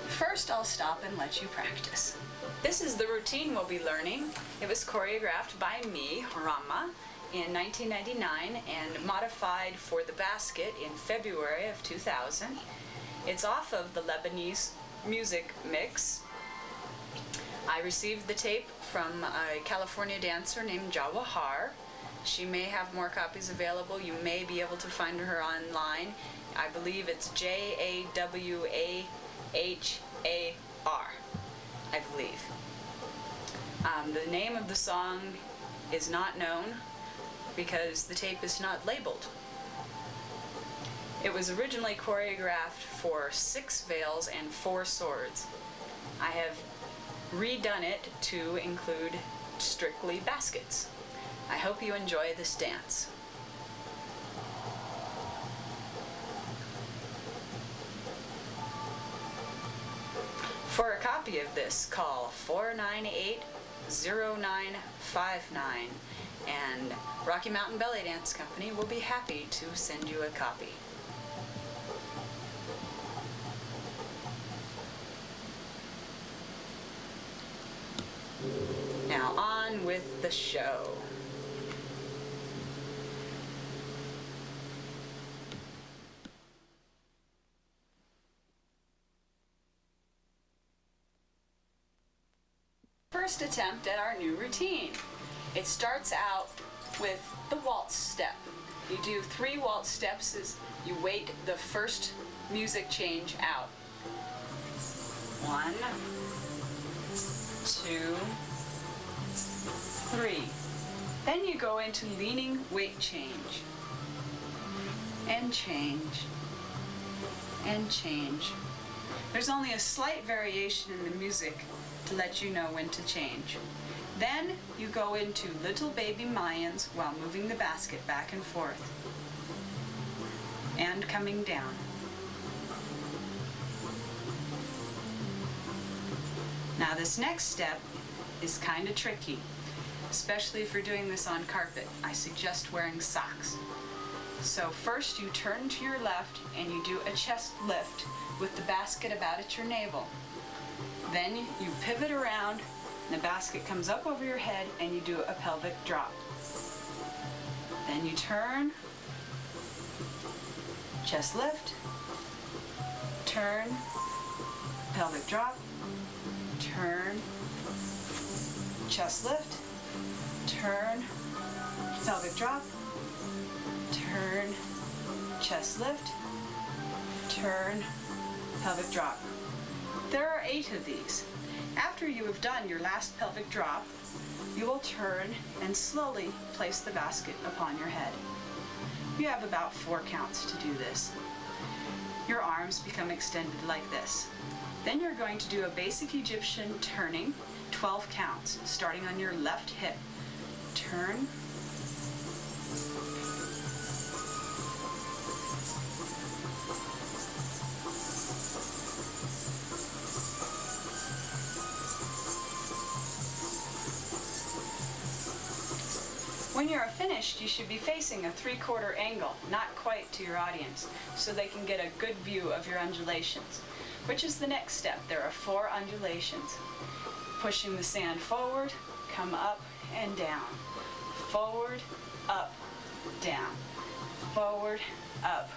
First, I'll stop and let you practice. This is the routine we'll be learning. It was choreographed by me, Rama, in 1999 and modified for the basket in February of 2000. It's off of the Lebanese music mix. I received the tape from a California dancer named Jawahar. She may have more copies available. You may be able to find her online. I believe it's Jawahar, I believe. The name of the song is not known because the tape is not labeled. It was originally choreographed for 6 veils and 4 swords. I have redone it to include strictly baskets. I hope you enjoy this dance. For a copy of this, call 498-0959 and Rocky Mountain Belly Dance Company will be happy to send you a copy. Now on with the show. First attempt at our new routine. It starts out with the waltz step. You do 3 waltz steps as you wait the first music change out. 1, 2, 3. Then you go into leaning weight change. And change. And change. There's only a slight variation in the music to let you know when to change. Then you go into little baby Mayans while moving the basket back and forth. And coming down. Now this next step is kind of tricky, especially if you're doing this on carpet. I suggest wearing socks. So first you turn to your left and you do a chest lift with the basket about at your navel. Then you pivot around, and the basket comes up over your head, and you do a pelvic drop. Then you turn, chest lift, turn, pelvic drop, turn, chest lift, turn, pelvic drop, turn, chest lift, turn, pelvic drop. There are 8 of these. After you have done your last pelvic drop, you will turn and slowly place the basket upon your head. You have about 4 counts to do this. Your arms become extended like this. Then you're going to do a basic Egyptian turning, 12 counts, starting on your left hip. Turn, when you are finished, you should be facing a 3/4 angle, not quite to your audience, so they can get a good view of your undulations, which is the next step. There are 4 undulations. Pushing the sand forward, come up and down. Forward, up, down. Forward, up,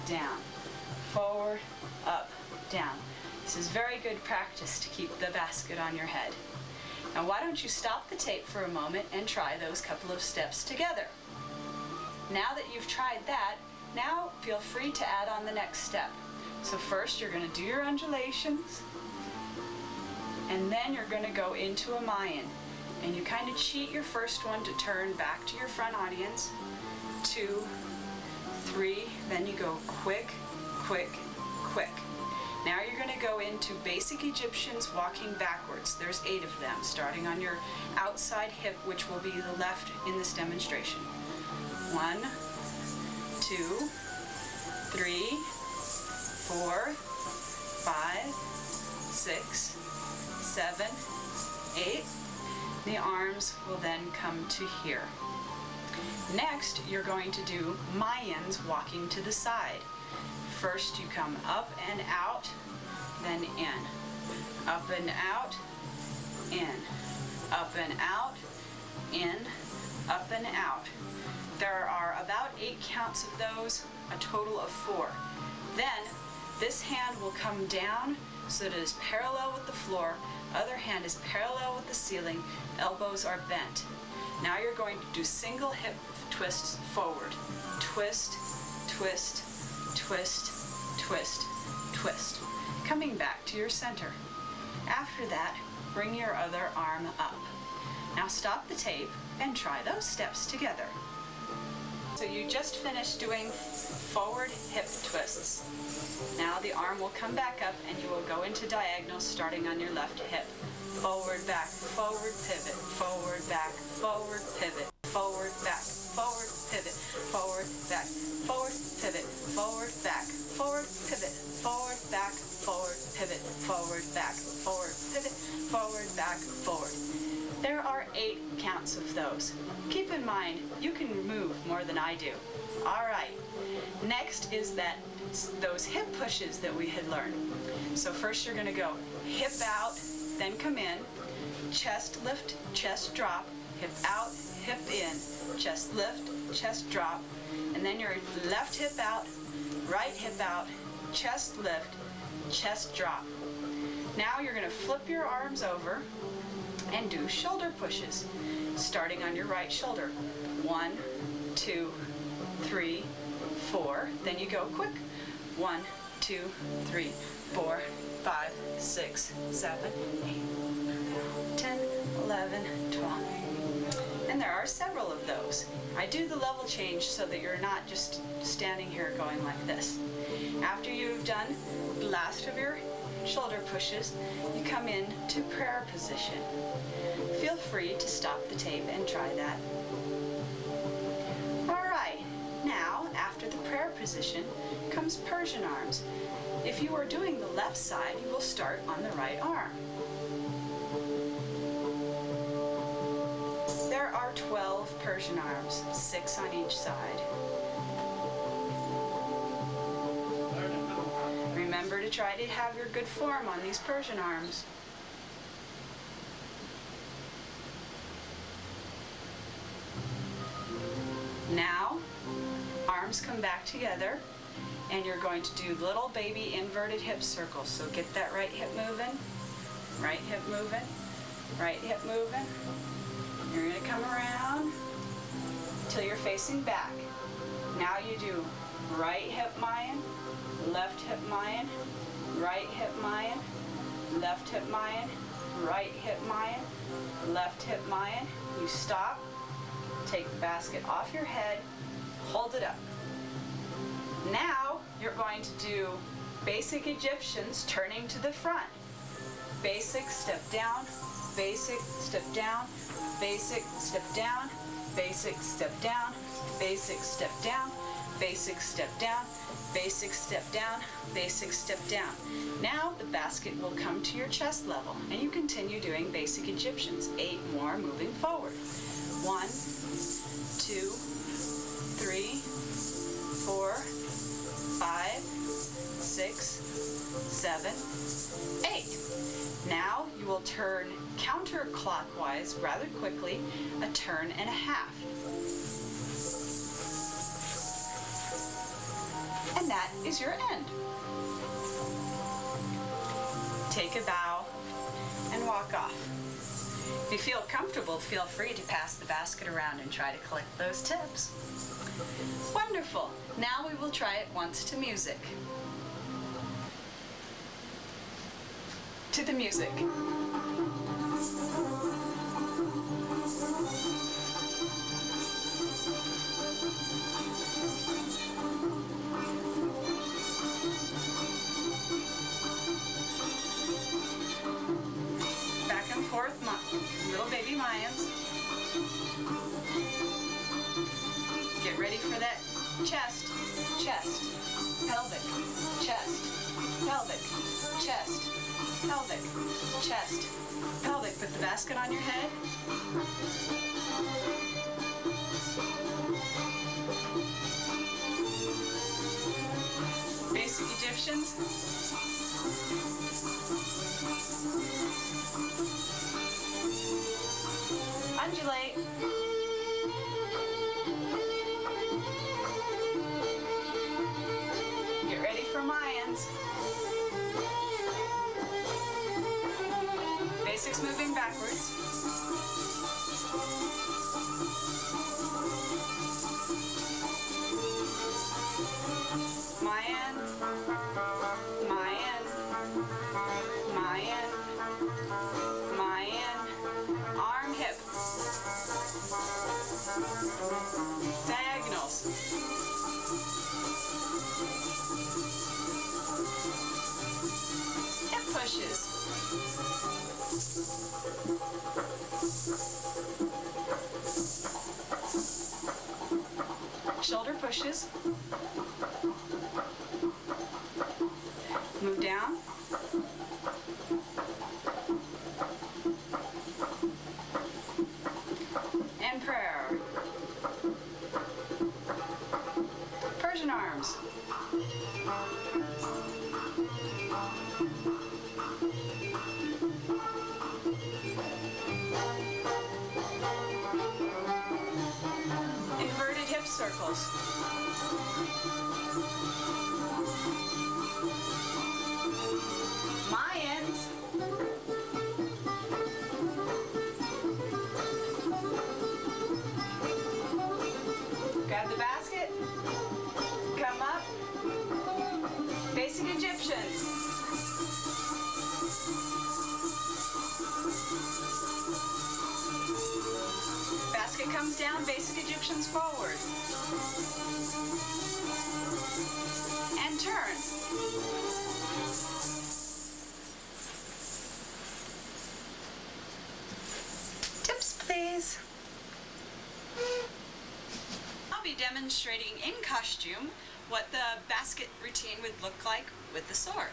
down. Forward, up, down. This is very good practice to keep the basket on your head. Now why don't you stop the tape for a moment and try those couple of steps together. Now that you've tried that, now feel free to add on the next step. So first you're going to do your undulations, and then you're going to go into a Mayan. And you kind of cheat your first one to turn back to your front audience. 2, 3, then you go quick, quick, quick. Now you're going to go into basic Egyptians walking backwards. There's 8 of them, starting on your outside hip, which will be the left in this demonstration. 1, 2, 3, 4, 5, 6, 7, 8. The arms will then come to here. Next, you're going to do Mayans walking to the side. First, you come up and out, then in. Up and out, in. Up and out, in. Up and out. There are about 8 counts of those, a total of 4. Then, this hand will come down so that it is parallel with the floor. Other hand is parallel with the ceiling. Elbows are bent. Now you're going to do single hip twists forward. Twist, twist, twist, twist, twist. Coming back to your center. After that, bring your other arm up. Now stop the tape and try those steps together. So you just finished doing forward hip twists. Now the arm will come back up and you will go into diagonal starting on your left hip. Forward, back, forward, pivot, forward, back, forward, pivot, forward, back, forward, pivot, forward, back, forward, pivot, forward, back, forward, pivot, forward, back, forward, pivot, forward, back, forward, pivot, forward, back, forward. There are 8 counts of those. Keep in mind, you can move more than I do. All right. Next is those hip pushes that we had learned. So first you're going to go hip out, then come in, chest lift, chest drop, hip out, hip in, chest lift, chest drop, and then your left hip out, right hip out, chest lift, chest drop. Now you're going to flip your arms over and do shoulder pushes, starting on your right shoulder. 1, 2, 3, 4. Then you go quick. 1, 2, 3, 4, 5, 6, 7, 8, 10, 11, 12. And there are several of those. I do the level change so that you're not just standing here going like this. After you've done the last of your shoulder pushes, you come in to prayer position. Feel free to stop the tape and try that. All right, now after the prayer position comes Persian arms. If you are doing the left side, you will start on the right arm. There are 12 Persian arms, 6 on each side. Remember to try to have your good form on these Persian arms. Now, arms come back together, and you're going to do little baby inverted hip circles. So get that right hip moving, right hip moving, right hip moving. You're gonna come around till you're facing back. Now you do right hip Mayan, left hip Mayan, right hip Mayan, left hip Mayan, right hip Mayan, left hip Mayan. You stop, take the basket off your head, hold it up. Now you're going to do basic Egyptians turning to the front. Basic, step down, basic, step down, basic, step down, basic, step down, basic, step down, basic, step down, basic, step down, basic, step down. Now the basket will come to your chest level, and you continue doing basic Egyptians. 8 more moving forward. 1, 2, 3, 4, 5, 6, 7, 8. Now you will turn counterclockwise rather quickly, a turn and a half. And that is your end. Take a bow and walk off. If you feel comfortable, feel free to pass the basket around and try to collect those tips. Wonderful. Now we will try it once to music. To the music. Back and forth, little baby Mayans. Get ready for that chest, chest, pelvic, chest, pelvic, chest, pelvic, chest, pelvic. Put the basket on your head. Basic Egyptians. Undulate. Get ready for Mayans. Basics moving backwards. Mayan, Mayan, Mayan, Mayan, arm hip, diagonals, hip pushes, shoulder pushes, move down, and prayer. Persian arms. Inverted hip circles. Mayans. Grab the basket. Come up. Basic Egyptians. Basket comes down, basic Egyptians forward. And turn. Tips, please. I'll be demonstrating in costume what the basket routine would look like with the sword.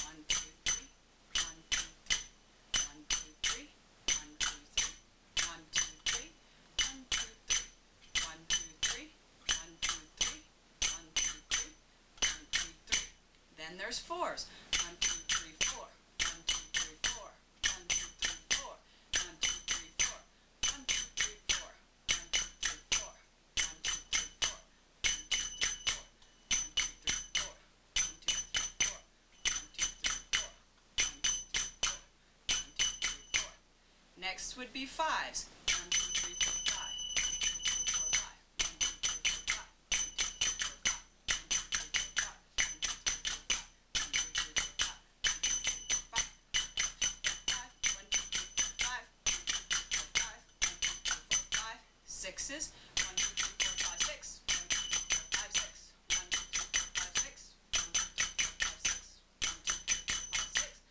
1, 2, 3, 1, 2, 3, 1, 2, 3, 1, 2, 3, 1, 2, 3, 1, 2, 3, 1, 2, 3, 1, 2, 3, 1, 2, 3, 1, 2, 3. Then there's fours. 1, 2, 3, 4. 1, 2, 3, 4. 1, 2, 3, 4. 1, 2, 3, 4. 1, 2, 3, 4. 1, 2, 3, 4. 1, 2, 3, 4. 1, 2, 3, 4. 1, 2, 3, 4. 1, 2, 3, 4. 1, 2, 3, 4. 1, 2, 3, 4. 1, 2, 3, 4. Next would be fives. 1, 2, 3, 4, 5. 1, 2, 3, 4, 5. 1, 2, 3, 4, 5. 1, 2, 3, 4, 5. 1, 2, 3, 4, 5. 1, 2, 3, 4, 5. 1, 2, 3, 4, 5. 1, 2, 3, 4, 5. 1, 2, 3, 4, 5. 1, 2, 3, 4, 5. 1, 2, 3, 4, 5. Sixes. 1, 2, 3, 4, 5, 6. 1, 2, 3, 4, 5, 6. 1, 2, 3, 4, 5, 6. 1, 2, 3, 4, 5,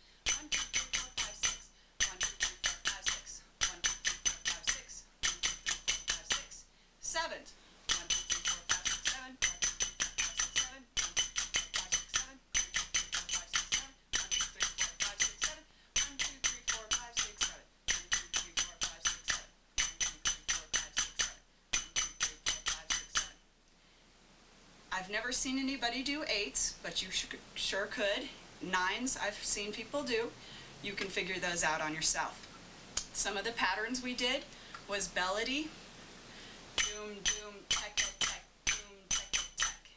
6. 1, 2, 3, 4, 5, 6. 1, 2, 3, 4, 5, 6. 1, 2, 3, 4, 5, 6. 1, 2, 3, 4, 5, 6. 1, 2, 3, 4, 5, 6. Sevens. 1, 2, 3, 4, 5, 6, 7. 1, 2, 3, 4, 5, 6, 7. 1, 2, 3, 4, 5, 6, 7. 1, 2, 3, 4, 5, 6, 7. 1, 2, 3, 4, 5, 6, 7. 1, 2, 3, 4, 5, 6, 7. 1, 2, 3, 4, 5, 6, 7. 1, 2, 3, 4, 5, 6, 7. 1, 2, 3, 4, 5, 6, 7. I've never seen anybody do eights, but you sure could. Nines, I've seen people do. You can figure those out on yourself. Some of the patterns we did was bellady, doom, doom, teka, tek, doom, teka, tek,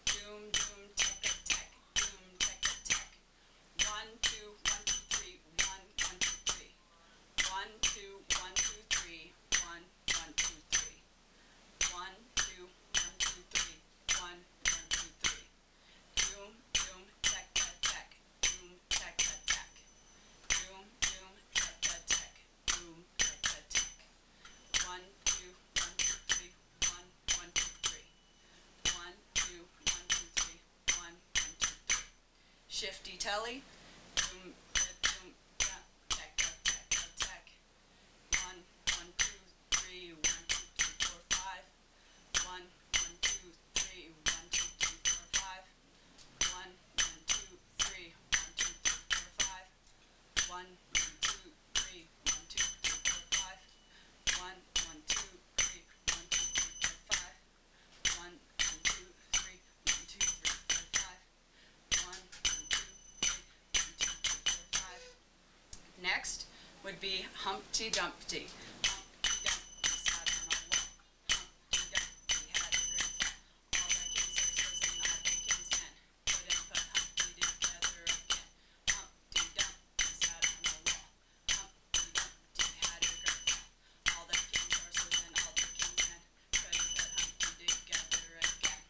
doom, doom, teka, tek, doom, teka, tek. 1, 2, 1, 2, 3, 1, 1, 2, 3. 1, 2, 1, 2, 3, 1, 1, 2, 3. 1, 2, 1, 2, 3, 1, 1, 2, 3. Doom, doom, teka, tek, doom, teka, tek. Doom, doom, teka, tek, doom, teka, tek. 1, 2, 1, 2, 3, 1, 1, 2, 3. 1, 2, 1, 2, 3, 1, 1, 2, 3. Shifty telly. Doom, doom, teka, teka, tek. 1, 1, 2, 3, 1, 2, 3, 4, 5. 1, 1, 2, 3, 1, 2, 3, 4, 5. 1, 1, 2, 3, 1, 2, 3, 4, 5. 1, 1, 2, 3, 1, 2, 3, 4, 5. 1, 1, 2, 3, 1, 2, 3, 4, 5. 1, 1, 2, 3, 1, 2, 3, 4, 5. 1, 1, 2, 3, 1, 2, 3, 4, 5. Next would be Humpty Dumpty. Humpty Dumpty sat on a wall. Humpty Dumpty had a great fall. All the king's horses and all the king's men couldn't put Humpty together again. Humpty Dumpty sat on a wall. Humpty Dumpty had a great fall. All the king's horses and all the king's men couldn't put Humpty together again.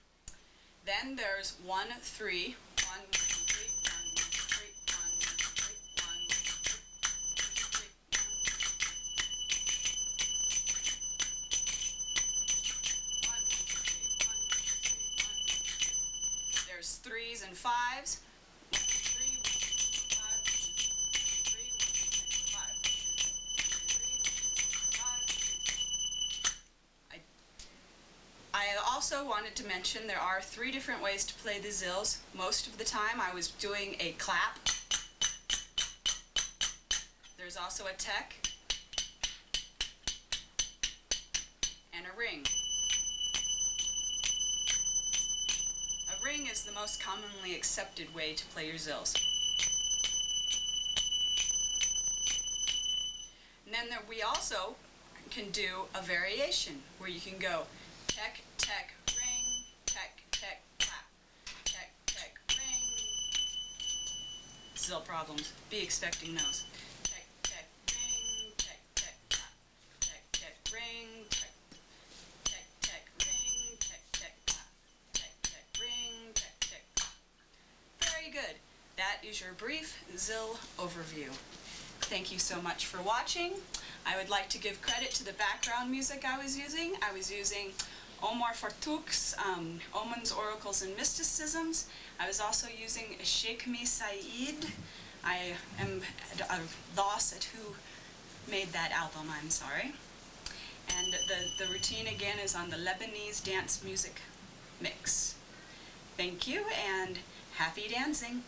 Then there's 1, 3. 1, 1, 2, 3. 1, 1, 2, 3. 1, 1, 2, 3. 1, 1, 2, 3. 1, 2, 3. 1, 1, 2, 3. 1, 1, 2, 3. 1, 1, 2, 3. 1, 1, 2, 3. There's threes and fives. 1, 2, 3. 1, 2, 3, 4, 5. 1, 2, 3, 1, 2, 3, 4, 5. 1, 2, 3, 1, 2, 3, 1, 2, 3, 4, 5. 1, 2, 3. I also wanted to mention there are 3 different ways to play the zills. Most of the time I was doing a clap. There's also a tek and a ring. A ring is the most commonly accepted way to play your zills. And then we also can do a variation where you can go tek, tek, ring, tek, tek, clap, tek, tek, ring. Zill problems. Be expecting those. Tek, tek, ring, tek, tek, clap, tek, tek, ring, tek, tek, good. That is your brief Zill overview. Thank you so much for watching. I would like to give credit to the background music I was using. I was using Omar Fartuk's Omens, Oracles, and Mysticisms. I was also using Sheikh Me Saeed. I am lost at who made that album, I'm sorry. And the routine again is on the Lebanese dance music mix. Thank you and happy dancing.